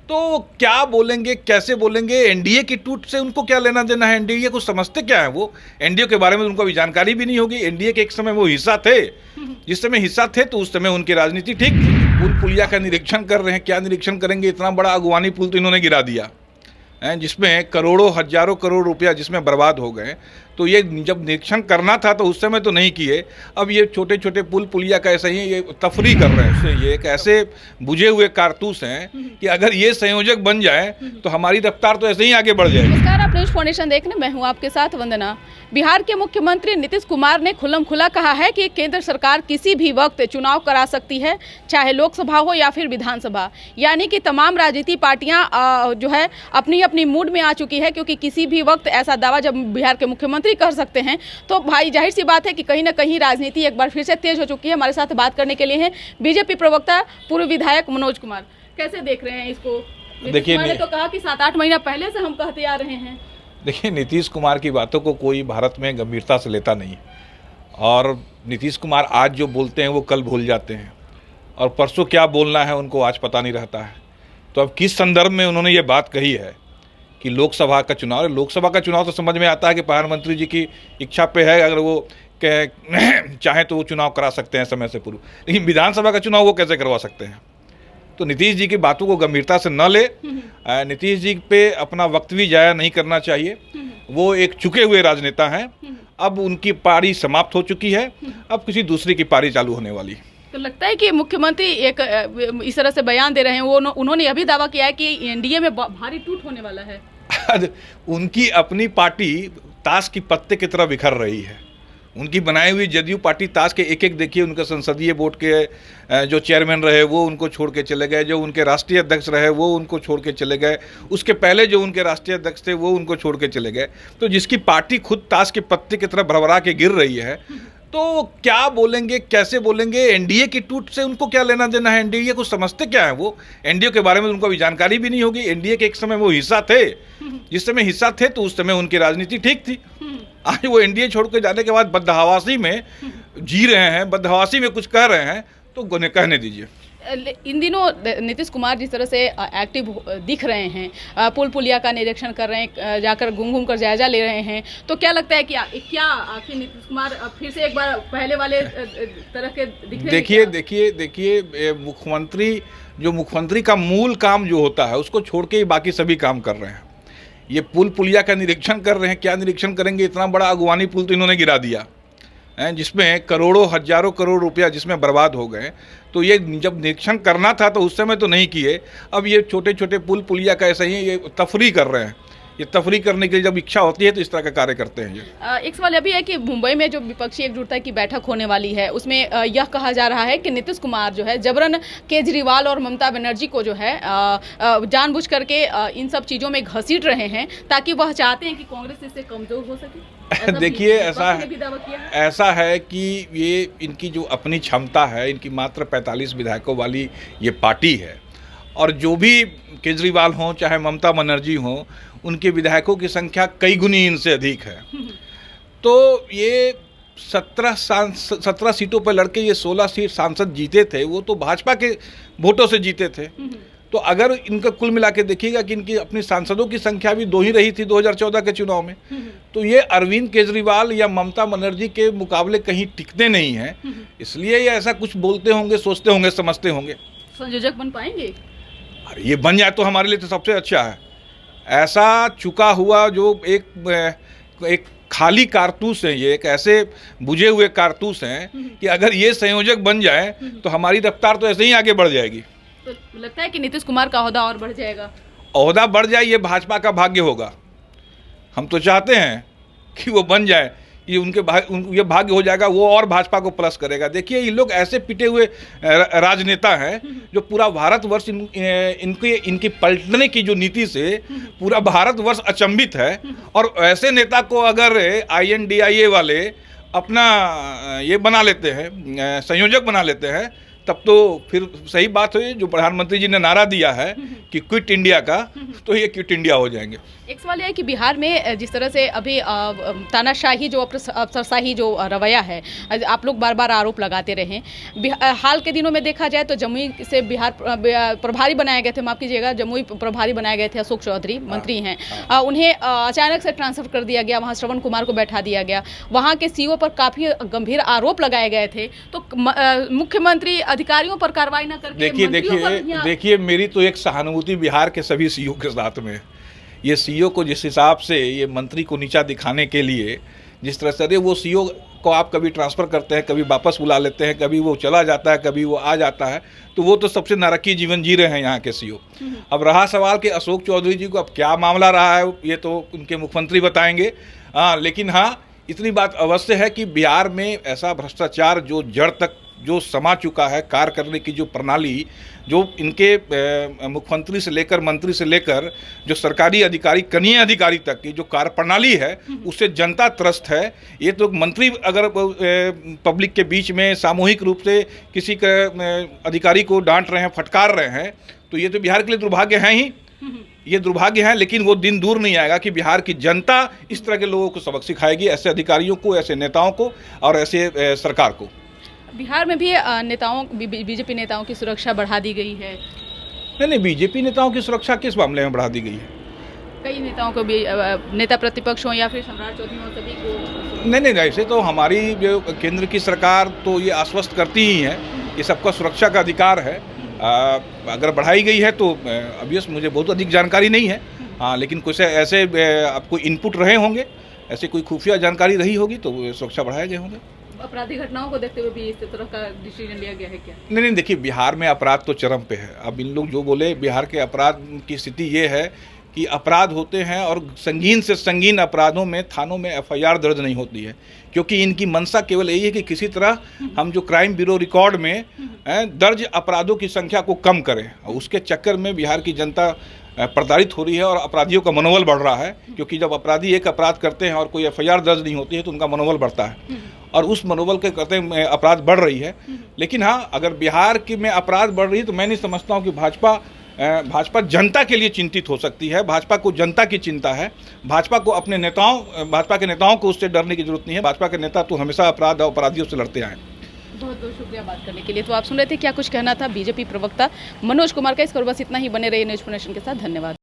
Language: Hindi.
तो क्या बोलेंगे, कैसे बोलेंगे? एनडीए की टूट से उनको क्या लेना देना है? एनडीए को समझते क्या है वो? एनडीए के बारे में उनको अभी जानकारी भी नहीं होगी। एनडीए के एक समय वो हिस्सा थे, जिस समय हिस्सा थे तो उस समय उनकी राजनीति ठीक थी। पुल पुलिया का निरीक्षण कर रहे हैं, क्या निरीक्षण करेंगे? इतना बड़ा अगवानी पुल तो इन्होंने गिरा दिया है, जिसमें करोड़ों हजारों करोड़ रुपया जिसमें बर्बाद हो गए। तो ये जब निरीक्षण करना था तो उस समय तो नहीं किए। अब ये छोटे छोटे पुल पुलिया का ऐसे ही ये तफरी कर रहे हैं। ये एक ऐसे बुझे हुए कारतूस हैं कि अगर ये संयोजक बन जाए तो हमारी रफ्तार तो ऐसे ही आगे बढ़ जाएगी। नमस्कार, आप न्यूज़ फाउंडेशन देख रहे हैं, मैं हूं आपके साथ वंदना। बिहार के मुख्यमंत्री नीतीश कुमार ने खुल्लम-खुल्ला कहा है कि केंद्र सरकार किसी भी वक्त चुनाव करा सकती है, चाहे लोकसभा हो या फिर विधानसभा। यानी कि तमाम राजनीतिक पार्टियां जो है अपनी अपनी मूड में आ चुकी है, क्योंकि किसी भी वक्त ऐसा दावा जब बिहार के मुख्यमंत्री कर सकते हैं तो भाई जाहिर सी बात है कि कहीं ना कहीं राजनीति एक बार फिर से तेज हो चुकी है। हमारे साथ बात करने के लिए हैं बीजेपी प्रवक्ता पूर्व विधायक मनोज कुमार। कैसे देख रहे हैं इसको? देखिए, मैंने तो कहा कि 7-8 महीना पहले से हम कहते आ रहे हैं। देखिए, नीतीश कुमार की बातों को कोई भारत में गंभीरता से लेता नहीं, और नीतीश कुमार आज जो बोलते हैं वो कल भूल जाते हैं, और परसों क्या बोलना है उनको आज पता नहीं रहता है। तो अब किस संदर्भ में उन्होंने ये बात कही है कि लोकसभा का चुनाव? लोकसभा का चुनाव तो समझ में आता है कि प्रधानमंत्री जी की इच्छा पे है, अगर वो चाहे तो वो चुनाव करा सकते हैं समय से पूर्व, लेकिन विधानसभा का चुनाव वो कैसे करवा सकते हैं? तो नीतीश जी की बातों को गंभीरता से न ले। नीतीश जी पे अपना वक्त भी जाया नहीं करना चाहिए। वो एक चुके हुए राजनेता हैं, अब उनकी पारी समाप्त हो चुकी है, अब किसी दूसरी की पारी चालू होने वाली है। तो लगता है कि मुख्यमंत्री एक इस तरह से बयान दे रहे हैं, वो उन्होंने अभी दावा किया है कि एनडीए में भारी टूट होने वाला है। उनकी अपनी पार्टी ताश की पत्ते की तरह बिखर रही है। उनकी बनाई हुई जदयू पार्टी ताश के एक एक, देखिए उनके संसदीय बोर्ड के जो चेयरमैन रहे वो उनको छोड़ के चले गए, जो उनके राष्ट्रीय अध्यक्ष रहे वो उनको छोड़ के चले गए, उसके पहले जो उनके राष्ट्रीय अध्यक्ष थे वो उनको छोड़ के चले गए। तो जिसकी पार्टी खुद ताश के पत्ते की तरह भरभरा के गिर रही है, तो क्या बोलेंगे, कैसे बोलेंगे? एनडीए की टूट से उनको क्या लेना देना है? एनडीए को समझते क्या है वो? एनडीए के बारे में उनको अभी जानकारी भी नहीं होगी। एनडीए के एक समय वो हिस्सा थे, जिस समय हिस्सा थे तो उस समय उनकी राजनीति ठीक थी। आज वो एनडीए छोड़ के जाने के बाद बदहवासी में जी रहे हैं, बदहवासी में कुछ कह रहे हैं, तो कहने दीजिए। इन दिनों नीतीश कुमार जिस तरह से एक्टिव दिख रहे हैं, पुल पुलिया का निरीक्षण कर रहे हैं, जाकर घूम कर जायजा ले रहे हैं, तो क्या लगता है कि क्या आखिर नीतीश कुमार फिर से एक बार पहले वाले तरह के दिख रहे हैं? देखिए, मुख्यमंत्री का मूल काम जो होता है उसको छोड़ के ही बाकी सभी काम कर रहे हैं। ये पुल पुलिया का निरीक्षण कर रहे हैं, क्या निरीक्षण करेंगे? इतना बड़ा अगवानी पुल तो इन्होंने गिरा दिया है, जिसमें करोड़ों हजारों करोड़ रुपया जिसमें बर्बाद हो गए। तो ये जब निरीक्षण करना था तो उस समय तो नहीं किए। अब ये छोटे छोटे पुल पुलिया का ऐसे ही ये तफरी कर रहे हैं। ये तफरी करने के लिए जब इच्छा होती है तो इस तरह का कार्य करते हैं। ये एक सवाल अभी है कि मुंबई में जो विपक्षी एकजुटता की बैठक होने वाली है, उसमें यह कहा जा रहा है कि नीतीश कुमार जो है जबरन केजरीवाल और ममता बनर्जी को जो है जानबूझ करके इन सब चीज़ों में घसीट रहे हैं, ताकि वह चाहते हैं कि कांग्रेस इससे कमजोर हो सके। देखिए, ऐसा है कि ये इनकी जो अपनी क्षमता है, इनकी मात्र 45 विधायकों वाली ये पार्टी है, और जो भी केजरीवाल हों चाहे ममता बनर्जी हों, उनके विधायकों की संख्या कई गुनी इनसे अधिक है। तो ये 17 सीटों पर लड़के ये 16 सीट सांसद जीते थे, वो तो भाजपा के वोटों से जीते थे। तो अगर इनका कुल मिला के देखिएगा कि इनकी अपनी सांसदों की संख्या भी 2 ही रही थी 2014 के चुनाव में, तो ये अरविंद केजरीवाल या ममता बनर्जी के मुकाबले कहीं टिकते नहीं हैं। इसलिए ये ऐसा कुछ बोलते होंगे, सोचते होंगे, समझते होंगे। संयोजक बन पाएंगे? अरे ये बन जाए तो हमारे लिए तो सबसे अच्छा है। ऐसा चुका हुआ जो एक खाली कारतूस है, ये एक ऐसे बुझे हुए कारतूस हैं कि अगर ये संयोजक बन जाए तो हमारी रफ्तार तो ऐसे ही आगे बढ़ जाएगी। तो लगता है कि नीतीश कुमार का ओहदा और बढ़ जाएगा? ओहदा बढ़ जाए ये भाजपा का भाग्य होगा। हम तो चाहते हैं कि वो बन जाए, ये ये भाग्य हो जाएगा, वो और भाजपा को प्लस करेगा। देखिए, ये लोग ऐसे पिटे हुए राजनेता हैं जो पूरा भारतवर्ष इनकी पलटने की जो नीति से पूरा भारतवर्ष अचंभित है। और ऐसे नेता को अगर INDIA वाले अपना ये बना लेते हैं, संयोजक बना लेते हैं, तब तो फिर सही बात है जो प्रधानमंत्री जी ने नारा दिया है कि क्विट इंडिया का, तो ये क्विट इंडिया हो जाएंगे। एक सवाल यह है कि बिहार में जिस तरह से अभी तानाशाही जो अफसरशाही जो रवैया है, आप लोग बार बार आरोप लगाते रहे। हाल के दिनों में देखा जाए तो जमुई से बिहार प्रभारी बनाए गए थे, माफ़ कीजिएगा, जमुई प्रभारी बनाए गए थे अशोक चौधरी, मंत्री हैं। उन्हें अचानक से ट्रांसफर कर दिया गया, वहाँ श्रवण कुमार को बैठा दिया गया। वहाँ के सीओ पर काफ़ी गंभीर आरोप लगाए गए थे। तो मुख्यमंत्री अधिकारियों पर कार्रवाई न करके देखिए मेरी तो एक सहानुभूति बिहार के सभी सीओ के साथ में। ये सीओ को जिस हिसाब से ये मंत्री को नीचा दिखाने के लिए जिस तरह से, वो सीओ को आप कभी ट्रांसफ़र करते हैं, कभी वापस बुला लेते हैं, कभी वो चला जाता है, कभी वो आ जाता है, तो वो तो सबसे नारकीय जीवन जी रहे हैं यहाँ के सीओ। अब रहा सवाल कि अशोक चौधरी जी को अब क्या मामला रहा है, ये तो उनके मुख्यमंत्री बताएंगे। लेकिन हाँ, इतनी बात अवश्य है कि बिहार में ऐसा भ्रष्टाचार जो जड़ तक जो समा चुका है, कार्य करने की जो प्रणाली, जो इनके मुख्यमंत्री से लेकर मंत्री से लेकर जो सरकारी अधिकारी कनीय अधिकारी तक की जो कार्य प्रणाली है, उससे जनता त्रस्त है। ये तो मंत्री अगर पब्लिक के बीच में सामूहिक रूप से किसी अधिकारी को डांट रहे हैं, फटकार रहे हैं, तो ये तो बिहार के लिए दुर्भाग्य है ही, ये दुर्भाग्य है। लेकिन वो दिन दूर नहीं आएगा कि बिहार की जनता इस तरह के लोगों को सबक सिखाएगी, ऐसे अधिकारियों को, ऐसे नेताओं को और ऐसे सरकार को। बिहार में भी बीजेपी नेताओं की सुरक्षा बढ़ा दी गई है। नहीं, बीजेपी नेताओं की सुरक्षा किस मामले में बढ़ा दी गई है? कई नेताओं को भी, नेता प्रतिपक्ष हो या फिर सम्राट चौधरी हो, सभी को। नहीं, ऐसे तो हमारी जो केंद्र की सरकार तो ये आश्वस्त करती ही है कि सबका सुरक्षा का अधिकार है। अगर बढ़ाई गई है तो ऑब्वियस मुझे बहुत अधिक जानकारी नहीं है। हाँ, लेकिन कुछ ऐसे आपको इनपुट रहे होंगे, ऐसे कोई खुफिया जानकारी रही होगी तो सुरक्षा बढ़ाए गए होंगे। आपराधिक घटनाओं को देखते हुए भी इस तरह का डिसीजन लिया गया है क्या? नहीं, देखिए बिहार में अपराध तो चरम पे है। अब इन लोग जो बोले, बिहार के अपराध की स्थिति ये है कि अपराध होते हैं और संगीन से संगीन अपराधों में थानों में एफआईआर दर्ज नहीं होती है, क्योंकि इनकी मंशा केवल यही है कि किसी तरह हम जो क्राइम ब्यूरो रिकॉर्ड में दर्ज अपराधों की संख्या को कम करें। और उसके चक्कर में बिहार की जनता प्रताड़ित हो रही है और अपराधियों का मनोबल बढ़ रहा है, क्योंकि जब अपराधी एक अपराध करते हैं और कोई एफआईआर दर्ज नहीं होती है तो उनका मनोबल बढ़ता है और उस मनोबल के करते अपराध बढ़ रही है। लेकिन हाँ, अगर बिहार की में अपराध बढ़ रही है तो मैं नहीं समझता हूँ कि भाजपा जनता के लिए चिंतित हो सकती है। भाजपा को जनता की चिंता है। भाजपा के नेताओं को उससे डरने की जरूरत नहीं है। भाजपा के नेता तो हमेशा अपराध और अपराधियों से लड़ते आए। बहुत बहुत शुक्रिया बात करने के लिए। तो आप सुन रहे थे क्या कुछ कहना था बीजेपी प्रवक्ता मनोज कुमार का। इस पर बस इतना ही। बने रहिए न्यूज़ नेशन के साथ। धन्यवाद।